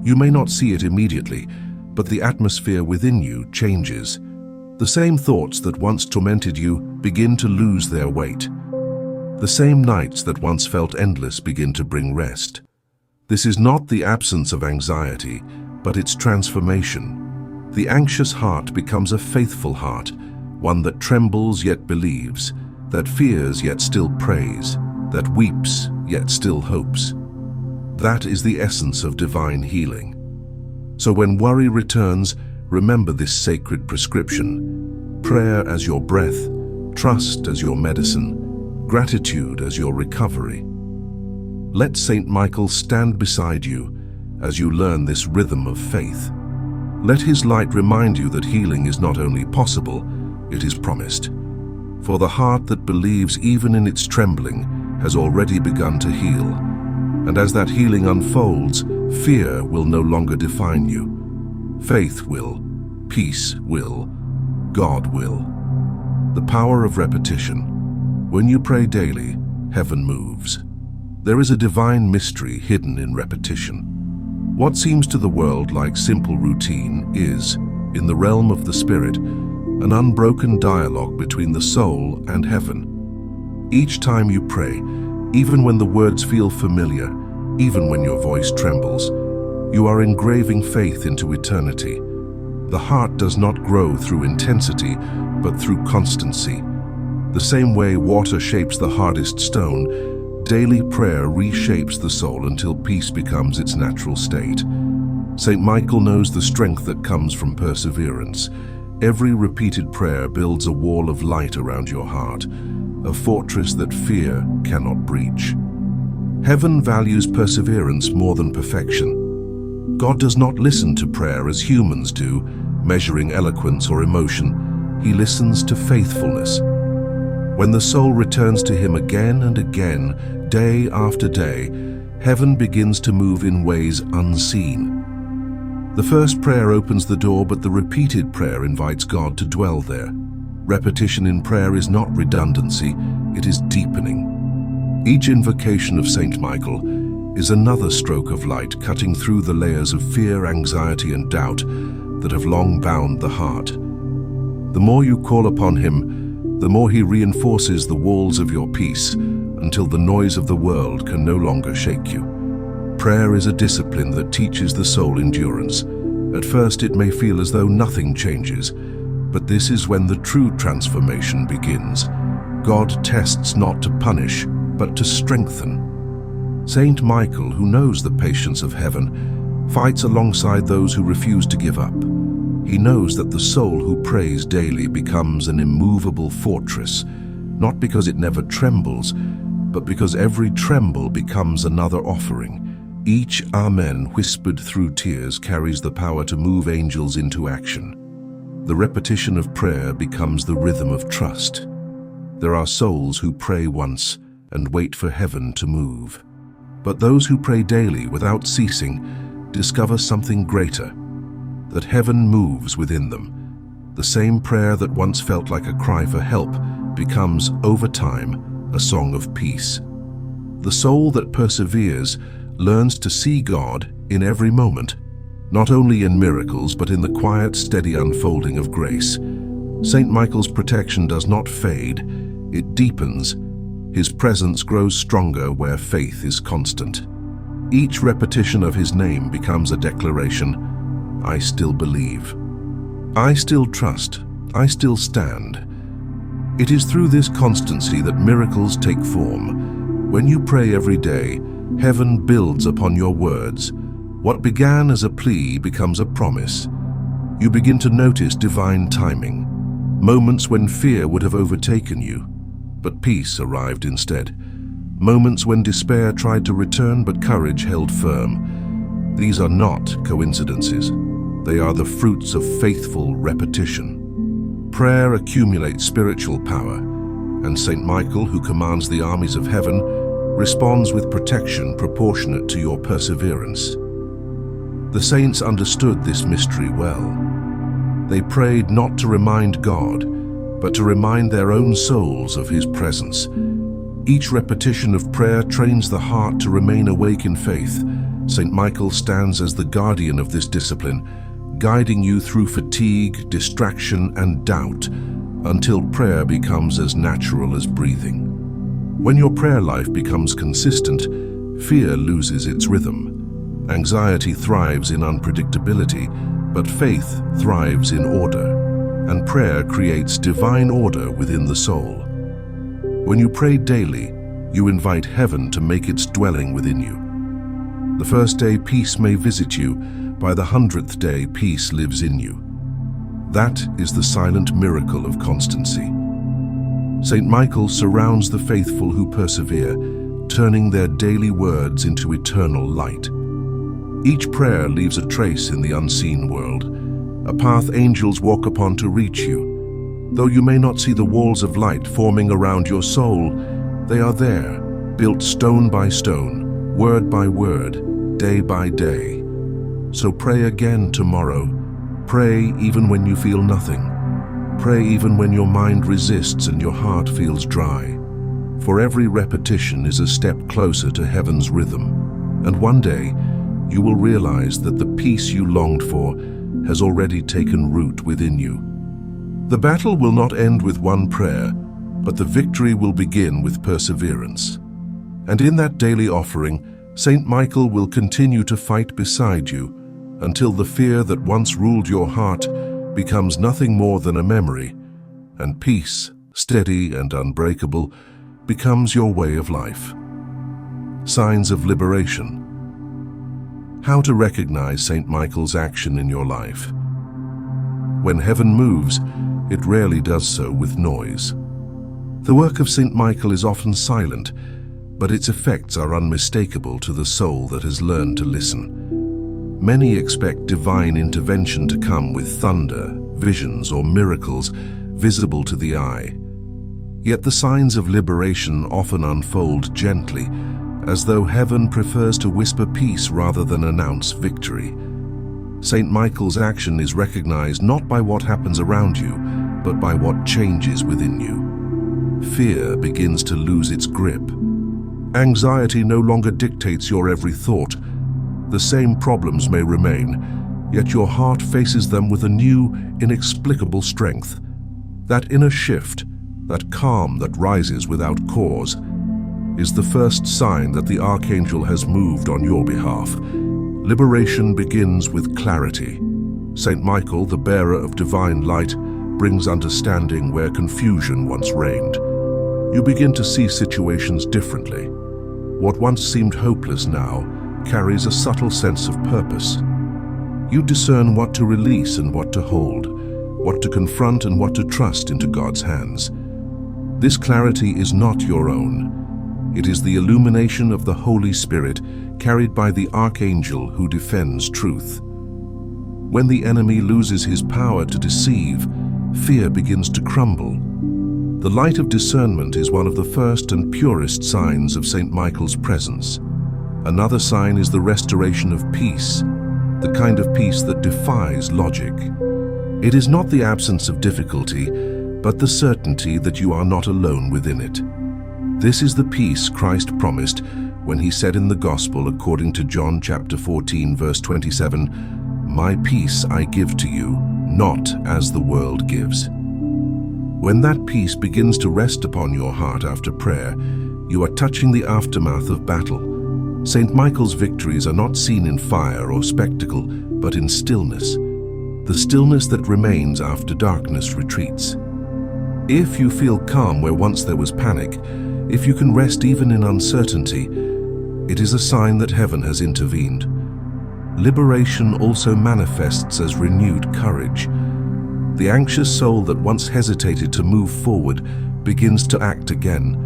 You may not see it immediately, but the atmosphere within you changes. The same thoughts that once tormented you begin to lose their weight. The same nights that once felt endless begin to bring rest. This is not the absence of anxiety, but its transformation. The anxious heart becomes a faithful heart, one that trembles yet believes, that fears yet still prays, that weeps yet still hopes. That is the essence of divine healing. So when worry returns, remember this sacred prescription: prayer as your breath, trust as your medicine, gratitude as your recovery. Let Saint Michael stand beside you as you learn this rhythm of faith. Let his light remind you that healing is not only possible, it is promised. For the heart that believes even in its trembling has already begun to heal. And as that healing unfolds, fear will no longer define you. Faith will, peace will, God will. The power of repetition. When you pray daily, heaven moves. There is a divine mystery hidden in repetition. What seems to the world like simple routine is, in the realm of the Spirit, an unbroken dialogue between the soul and heaven. Each time you pray, even when the words feel familiar, even when your voice trembles, you are engraving faith into eternity. The heart does not grow through intensity, but through constancy. The same way water shapes the hardest stone, daily prayer reshapes the soul until peace becomes its natural state. Saint Michael knows the strength that comes from perseverance. Every repeated prayer builds a wall of light around your heart, a fortress that fear cannot breach. Heaven values perseverance more than perfection. God does not listen to prayer as humans do, measuring eloquence or emotion. He listens to faithfulness. When the soul returns to Him again and again, day after day, heaven begins to move in ways unseen. The first prayer opens the door, but the repeated prayer invites God to dwell there. Repetition in prayer is not redundancy, it is deepening. Each invocation of Saint Michael is another stroke of light cutting through the layers of fear, anxiety, and doubt that have long bound the heart. The more you call upon Him, the more He reinforces the walls of your peace until the noise of the world can no longer shake you. Prayer is a discipline that teaches the soul endurance. At first it may feel as though nothing changes, but this is when the true transformation begins. God tests not to punish, but to strengthen. Saint Michael, who knows the patience of heaven, fights alongside those who refuse to give up. He knows that the soul who prays daily becomes an immovable fortress, not because it never trembles, but because every tremble becomes another offering. Each Amen whispered through tears carries the power to move angels into action. The repetition of prayer becomes the rhythm of trust. There are souls who pray once and wait for heaven to move. But those who pray daily without ceasing discover something greater, that heaven moves within them. The same prayer that once felt like a cry for help becomes, over time, a song of peace. The soul that perseveres learns to see God in every moment, not only in miracles but in the quiet, steady unfolding of grace. Saint Michael's protection does not fade, it deepens. His presence grows stronger where faith is constant. Each repetition of his name becomes a declaration: I still believe. I still trust. I still stand. It is through this constancy that miracles take form. When you pray every day, heaven builds upon your words. What began as a plea becomes a promise. You begin to notice divine timing, moments when fear would have overtaken you, but peace arrived instead. Moments when despair tried to return, but courage held firm. These are not coincidences. They are the fruits of faithful repetition. Prayer accumulates spiritual power, and Saint Michael, who commands the armies of heaven, responds with protection proportionate to your perseverance. The saints understood this mystery well. They prayed not to remind God, but to remind their own souls of His presence. Each repetition of prayer trains the heart to remain awake in faith. Saint Michael stands as the guardian of this discipline, guiding you through fatigue, distraction, and doubt, until prayer becomes as natural as breathing. When your prayer life becomes consistent, fear loses its rhythm. Anxiety thrives in unpredictability, but faith thrives in order, and prayer creates divine order within the soul. When you pray daily, you invite heaven to make its dwelling within you. The first day peace may visit you, by the 100th day peace lives in you. That is the silent miracle of constancy. Saint Michael surrounds the faithful who persevere, turning their daily words into eternal light. Each prayer leaves a trace in the unseen world, a path angels walk upon to reach you. Though you may not see the walls of light forming around your soul, they are there, built stone by stone, word by word, day by day. So pray again tomorrow. Pray even when you feel nothing. Pray even when your mind resists and your heart feels dry. For every repetition is a step closer to heaven's rhythm. And one day, you will realize that the peace you longed for has already taken root within you. The battle will not end with one prayer, but the victory will begin with perseverance. And in that daily offering, Saint Michael will continue to fight beside you until the fear that once ruled your heart becomes nothing more than a memory, and peace, steady and unbreakable, becomes your way of life. Signs of liberation. How to recognize Saint Michael's action in your life. When heaven moves, it rarely does so with noise. The work of Saint Michael is often silent, but its effects are unmistakable to the soul that has learned to listen. Many expect divine intervention to come with thunder, visions, or miracles visible to the eye. Yet the signs of liberation often unfold gently, as though heaven prefers to whisper peace rather than announce victory. Saint Michael's action is recognized not by what happens around you, but by what changes within you. Fear begins to lose its grip. Anxiety no longer dictates your every thought. The same problems may remain, yet your heart faces them with a new, inexplicable strength. That inner shift, that calm that rises without cause, is the first sign that the Archangel has moved on your behalf. Liberation begins with clarity. Saint Michael, the bearer of divine light, brings understanding where confusion once reigned. You begin to see situations differently. What once seemed hopeless now carries a subtle sense of purpose. You discern what to release and what to hold, what to confront and what to trust into God's hands. This clarity is not your own. It is the illumination of the Holy Spirit carried by the Archangel who defends truth. When the enemy loses his power to deceive, fear begins to crumble. The light of discernment is one of the first and purest signs of Saint Michael's presence. Another sign is the restoration of peace, the kind of peace that defies logic. It is not the absence of difficulty, but the certainty that you are not alone within it. This is the peace Christ promised when he said in the Gospel according to John chapter 14 verse 27, "My peace I give to you, not as the world gives." When that peace begins to rest upon your heart after prayer, you are touching the aftermath of battle. Saint Michael's victories are not seen in fire or spectacle, but in stillness, the stillness that remains after darkness retreats. If you feel calm where once there was panic, if you can rest even in uncertainty, it is a sign that heaven has intervened. Liberation also manifests as renewed courage. The anxious soul that once hesitated to move forward begins to act again.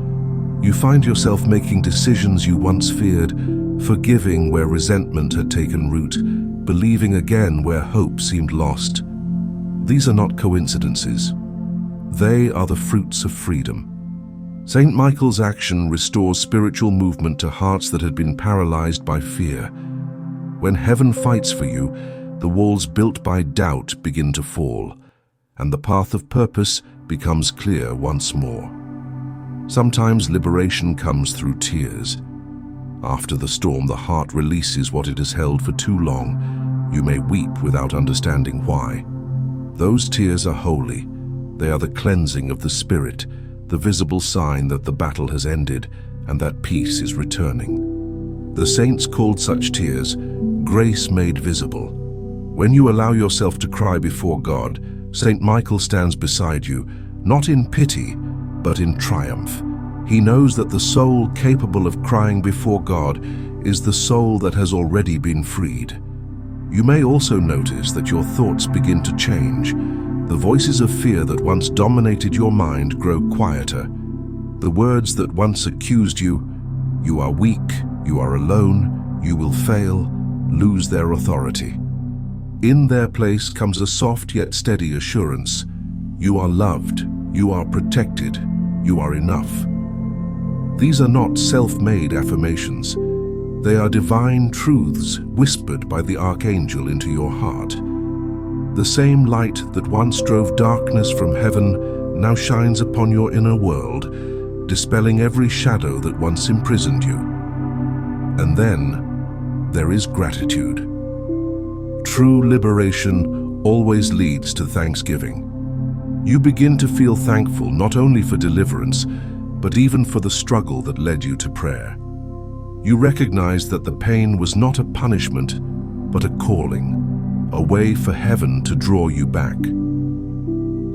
You find yourself making decisions you once feared, forgiving where resentment had taken root, believing again where hope seemed lost. These are not coincidences. They are the fruits of freedom. Saint Michael's action restores spiritual movement to hearts that had been paralyzed by fear. When heaven fights for you, the walls built by doubt begin to fall, and the path of purpose becomes clear once more. Sometimes liberation comes through tears. After the storm, the heart releases what it has held for too long. You may weep without understanding why. Those tears are holy. They are the cleansing of the spirit, the visible sign that the battle has ended and that peace is returning. The saints called such tears grace made visible. When you allow yourself to cry before God, Saint Michael stands beside you, not in pity, but in triumph. He knows that the soul capable of crying before God is the soul that has already been freed. You may also notice that your thoughts begin to change. The voices of fear that once dominated your mind grow quieter. The words that once accused you, "You are weak, you are alone, you will fail," lose their authority. In their place comes a soft yet steady assurance. You are loved, you are protected, you are enough. These are not self-made affirmations. They are divine truths whispered by the Archangel into your heart. The same light that once drove darkness from heaven now shines upon your inner world, dispelling every shadow that once imprisoned you. And then there is gratitude. True liberation always leads to thanksgiving. You begin to feel thankful not only for deliverance, but even for the struggle that led you to prayer. You recognize that the pain was not a punishment, but a calling, a way for heaven to draw you back.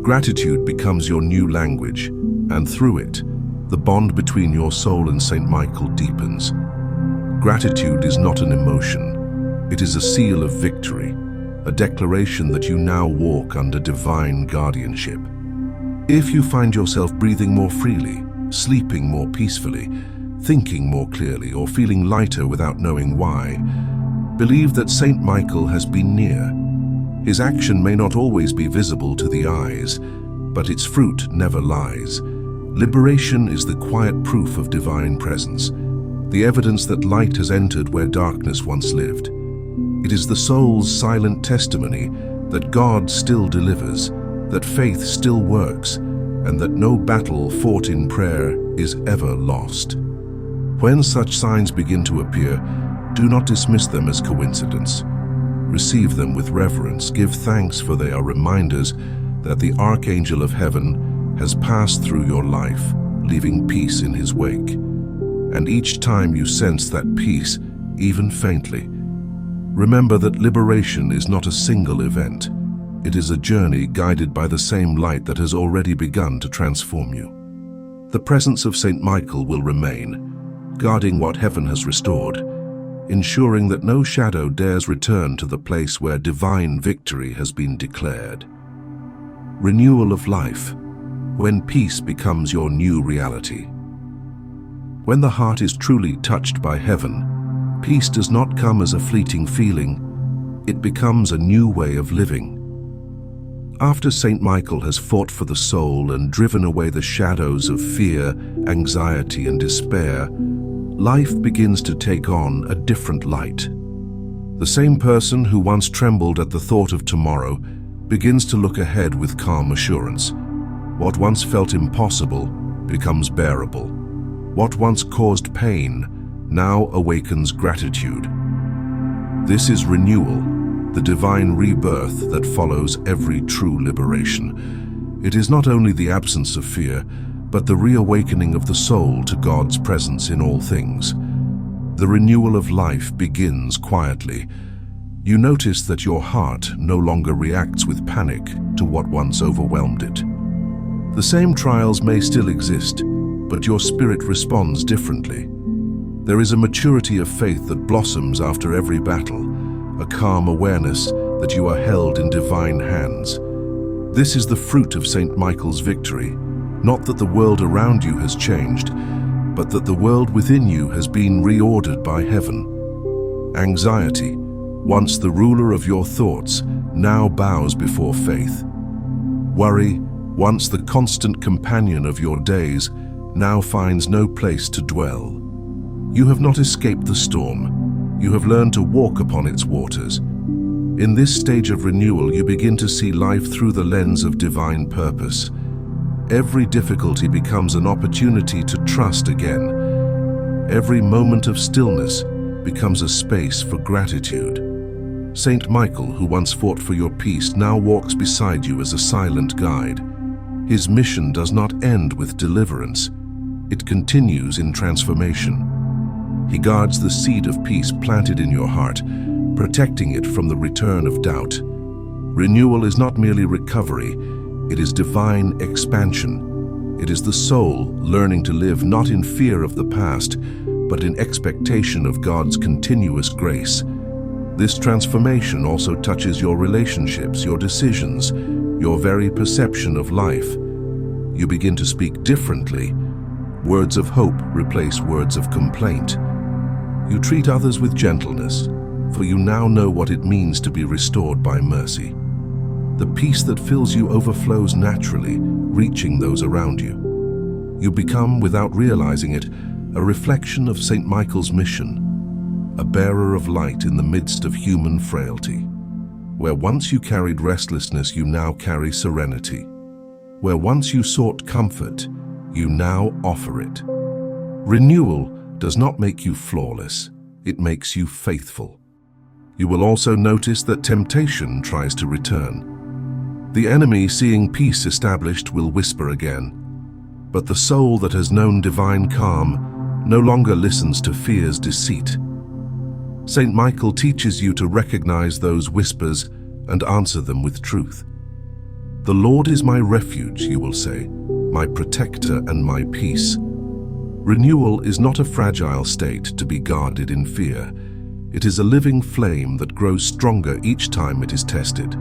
Gratitude becomes your new language, and through it, the bond between your soul and Saint Michael deepens. Gratitude is not an emotion. It is a seal of victory, a declaration that you now walk under divine guardianship. If you find yourself breathing more freely, sleeping more peacefully, thinking more clearly, or feeling lighter without knowing why, believe that Saint Michael has been near. His action may not always be visible to the eyes, but its fruit never lies. Liberation is the quiet proof of divine presence, the evidence that light has entered where darkness once lived. It is the soul's silent testimony that God still delivers, that faith still works, and that no battle fought in prayer is ever lost. When such signs begin to appear, do not dismiss them as coincidence. Receive them with reverence. Give thanks, for they are reminders that the Archangel of Heaven has passed through your life, leaving peace in his wake. And each time you sense that peace, even faintly, remember that liberation is not a single event. It is a journey guided by the same light that has already begun to transform you. The presence of Saint Michael will remain, guarding what heaven has restored, ensuring that no shadow dares return to the place where divine victory has been declared. Renewal of life, when peace becomes your new reality. When the heart is truly touched by heaven, peace does not come as a fleeting feeling, it becomes a new way of living. After Saint Michael has fought for the soul and driven away the shadows of fear, anxiety, and despair, life begins to take on a different light. The same person who once trembled at the thought of tomorrow begins to look ahead with calm assurance. What once felt impossible becomes bearable. What once caused pain now awakens gratitude. This is renewal, the divine rebirth that follows every true liberation. It is not only the absence of fear, but the reawakening of the soul to God's presence in all things. The renewal of life begins quietly. You notice that your heart no longer reacts with panic to what once overwhelmed it. The same trials may still exist, but your spirit responds differently. There is a maturity of faith that blossoms after every battle, a calm awareness that you are held in divine hands. This is the fruit of Saint Michael's victory, not that the world around you has changed, but that the world within you has been reordered by heaven. Anxiety, once the ruler of your thoughts, now bows before faith. Worry, once the constant companion of your days, now finds no place to dwell. You have not escaped the storm. You have learned to walk upon its waters. In this stage of renewal, you begin to see life through the lens of divine purpose. Every difficulty becomes an opportunity to trust again. Every moment of stillness becomes a space for gratitude. Saint Michael, who once fought for your peace, now walks beside you as a silent guide. His mission does not end with deliverance. It continues in transformation. He guards the seed of peace planted in your heart, protecting it from the return of doubt. Renewal is not merely recovery, it is divine expansion. It is the soul learning to live not in fear of the past, but in expectation of God's continuous grace. This transformation also touches your relationships, your decisions, your very perception of life. You begin to speak differently. Words of hope replace words of complaint. You treat others with gentleness, for you now know what it means to be restored by mercy. The peace that fills you overflows naturally, reaching those around you. You become, without realizing it, a reflection of Saint Michael's mission, a bearer of light in the midst of human frailty. Where once you carried restlessness, you now carry serenity. Where once you sought comfort, you now offer it. Renewal does not make you flawless, it makes you faithful. You will also notice that temptation tries to return. The enemy, seeing peace established, will whisper again. But the soul that has known divine calm no longer listens to fear's deceit. Saint Michael teaches you to recognize those whispers and answer them with truth. The Lord is my refuge, you will say, my protector and my peace. Renewal is not a fragile state to be guarded in fear. It is a living flame that grows stronger each time it is tested.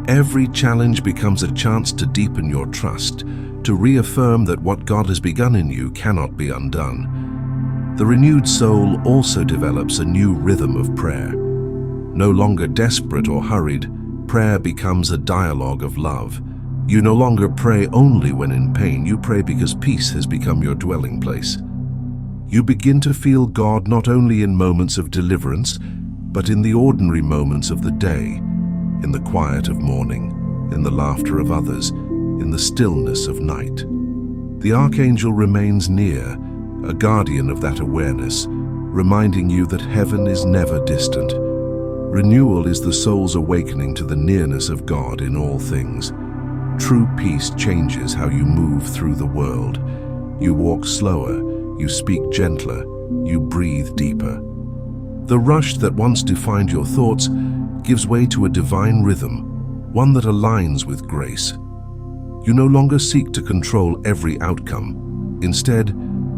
Every challenge becomes a chance to deepen your trust, to reaffirm that what God has begun in you cannot be undone. The renewed soul also develops a new rhythm of prayer. No longer desperate or hurried, prayer becomes a dialogue of love. You no longer pray only when in pain, you pray because peace has become your dwelling place. You begin to feel God not only in moments of deliverance, but in the ordinary moments of the day, in the quiet of morning, in the laughter of others, in the stillness of night. The Archangel remains near, a guardian of that awareness, reminding you that heaven is never distant. Renewal is the soul's awakening to the nearness of God in all things. True peace changes how you move through the world. You walk slower, you speak gentler, you breathe deeper. The rush that once defined your thoughts gives way to a divine rhythm, one that aligns with grace. You no longer seek to control every outcome. Instead,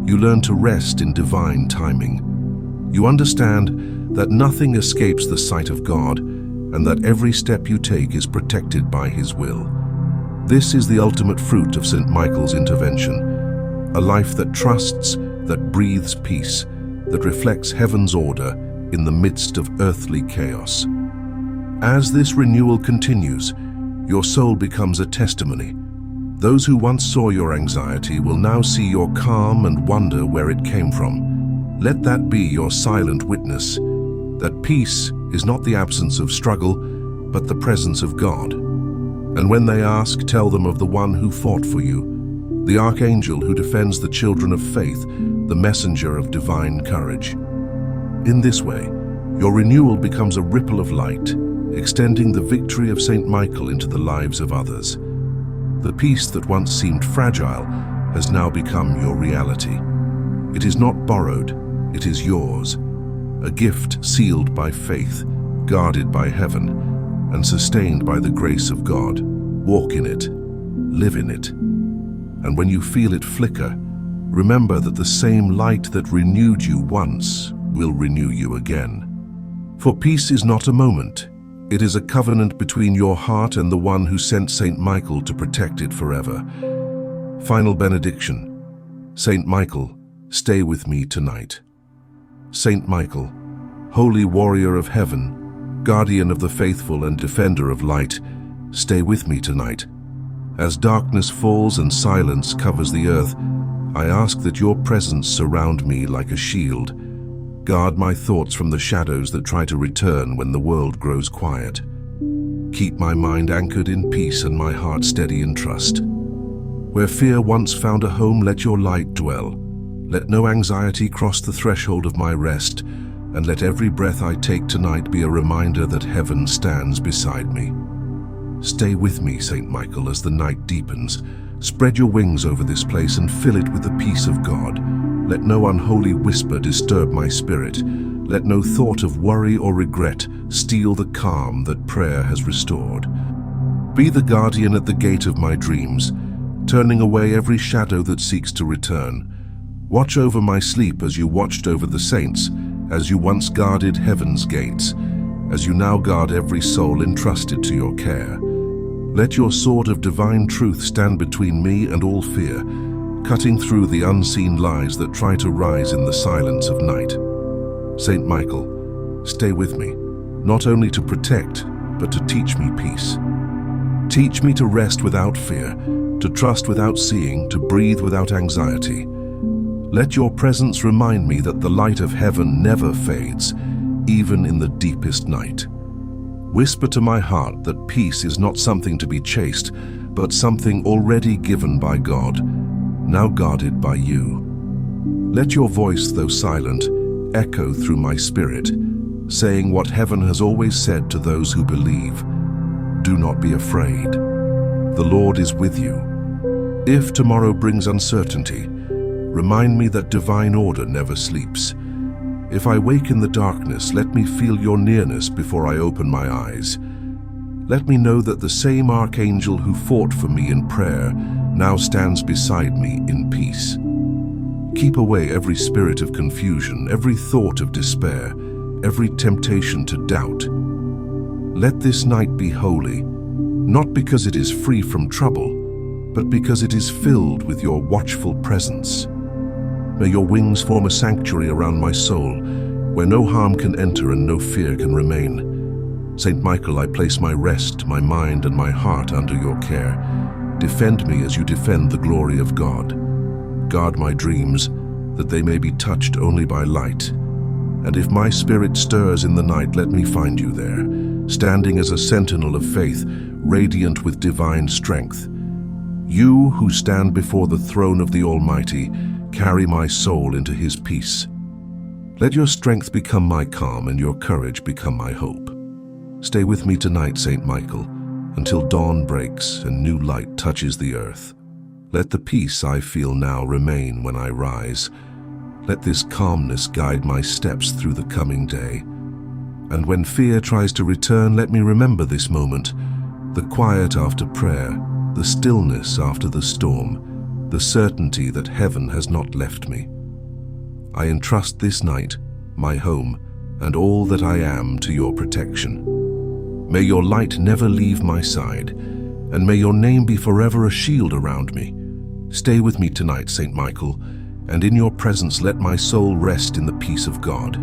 you learn to rest in divine timing. You understand that nothing escapes the sight of God and that every step you take is protected by His will. This is the ultimate fruit of Saint Michael's intervention, a life that trusts, that breathes peace, that reflects heaven's order in the midst of earthly chaos. As this renewal continues, your soul becomes a testimony. Those who once saw your anxiety will now see your calm and wonder where it came from. Let that be your silent witness, that peace is not the absence of struggle, but the presence of God. And when they ask, tell them of the one who fought for you, the Archangel who defends the children of faith, the messenger of divine courage. In this way, your renewal becomes a ripple of light, extending the victory of Saint Michael into the lives of others. The peace that once seemed fragile has now become your reality. It is not borrowed, it is yours, a gift sealed by faith, guarded by heaven, and sustained by the grace of God. Walk in it, live in it. And when you feel it flicker, remember that the same light that renewed you once will renew you again. For peace is not a moment. It is a covenant between your heart and the one who sent Saint Michael to protect it forever. Final benediction. Saint Michael, stay with me tonight. Saint Michael, holy warrior of heaven, guardian of the faithful and defender of light, stay with me tonight. As darkness falls and silence covers the earth, I ask that your presence surround me like a shield. Guard my thoughts from the shadows that try to return when the world grows quiet. Keep my mind anchored in peace and my heart steady in trust. Where fear once found a home, let your light dwell. Let no anxiety cross the threshold of my rest, and let every breath I take tonight be a reminder that heaven stands beside me. Stay with me, Saint Michael, as the night deepens. Spread your wings over this place and fill it with the peace of God. Let no unholy whisper disturb my spirit. Let no thought of worry or regret steal the calm that prayer has restored. Be the guardian at the gate of my dreams, turning away every shadow that seeks to return. Watch over my sleep as you watched over the saints, as you once guarded heaven's gates, as you now guard every soul entrusted to your care. Let your sword of divine truth stand between me and all fear, cutting through the unseen lies that try to rise in the silence of night. Saint Michael, stay with me, not only to protect, but to teach me peace. Teach me to rest without fear, to trust without seeing, to breathe without anxiety. Let your presence remind me that the light of heaven never fades, even in the deepest night. Whisper to my heart that peace is not something to be chased, but something already given by God, now guarded by you. Let your voice, though silent, echo through my spirit, saying what heaven has always said to those who believe: do not be afraid. The Lord is with you. If tomorrow brings uncertainty, remind me that divine order never sleeps. If I wake in the darkness, let me feel your nearness before I open my eyes. Let me know that the same Archangel who fought for me in prayer now stands beside me in peace. Keep away every spirit of confusion, every thought of despair, every temptation to doubt. Let this night be holy, not because it is free from trouble, but because it is filled with your watchful presence. May your wings form a sanctuary around my soul, where no harm can enter and no fear can remain. Saint Michael, I place my rest, my mind, and my heart under your care. Defend me as you defend the glory of God. Guard my dreams, that they may be touched only by light. And if my spirit stirs in the night, let me find you there, standing as a sentinel of faith, radiant with divine strength. You who stand before the throne of the Almighty, carry my soul into his peace. Let your strength become my calm and your courage become my hope. Stay with me tonight, Saint Michael, until dawn breaks and new light touches the earth. Let the peace I feel now remain when I rise. Let this calmness guide my steps through the coming day. And when fear tries to return, let me remember this moment, the quiet after prayer, the stillness after the storm, the certainty that heaven has not left me. I entrust this night, my home, and all that I am to your protection. May your light never leave my side, and may your name be forever a shield around me. Stay with me tonight, Saint Michael, and in your presence let my soul rest in the peace of God.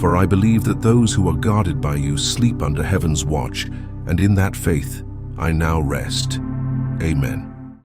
For I believe that those who are guarded by you sleep under heaven's watch, and in that faith I now rest. Amen.